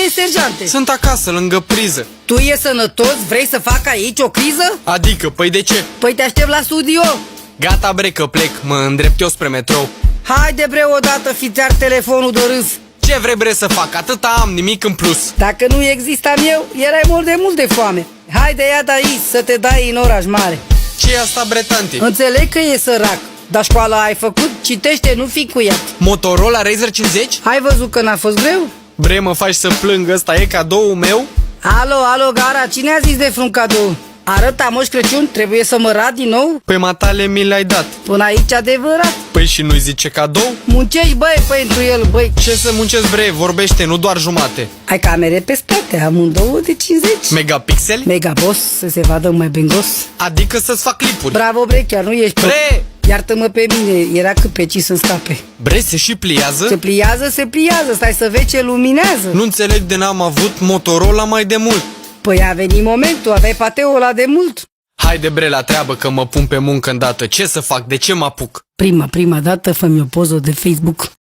e, sergeante? Sunt acasă, lângă priză. Tu e sănătos? Vrei să fac aici o criză? Adică, păi de ce? Păi te aștept la studio. Gata bre că plec, mă îndrept eu spre metrou. Haide bre odată, fiți-ar telefonul de râs. Ce vrei bre să fac? Atâta am, nimic în plus. Dacă nu existam eu, erai mult de foame. Haide ia de aici să te dai în oraș mare. Ce e asta bre, tanti? Înțeleg că e sărac, dar școala ai făcut, citește, nu fi cuiat. Motorola Razr 50? Ai văzut că n-a fost greu? Bre, mă faci să plâng, ăsta e cadoul meu? Alo, gara, cine a zis de vreun cadou? Arăta Moș Crăciun, trebuie să mă rad din nou? Pe matale mi le-ai dat. Până aici adevărat. Păi și nu-i zice cadou? Muncești, băi, pentru el, băi. Ce să muncesc bre, vorbește, nu doar jumate. Ai camere pe spate, amândouă de 50. Megapixeli? Megaboss, să se vadă mai bengos. Adică să-ți fac clipuri. Bravo, bre, chiar nu ești Bre! Iartă-mă pe mine, era cât pe ci să-mi scape. Bre, se și pliază? Se pliază, stai să vezi ce luminează. Nu înțeleg de n-am avut Motorola mai de mult. Păi a venit momentul, aveai pateul ăla de mult. Haide bre la treabă că mă pun pe muncă îndată. Ce să fac, de ce mă apuc? Prima dată fă-mi o poză de Facebook.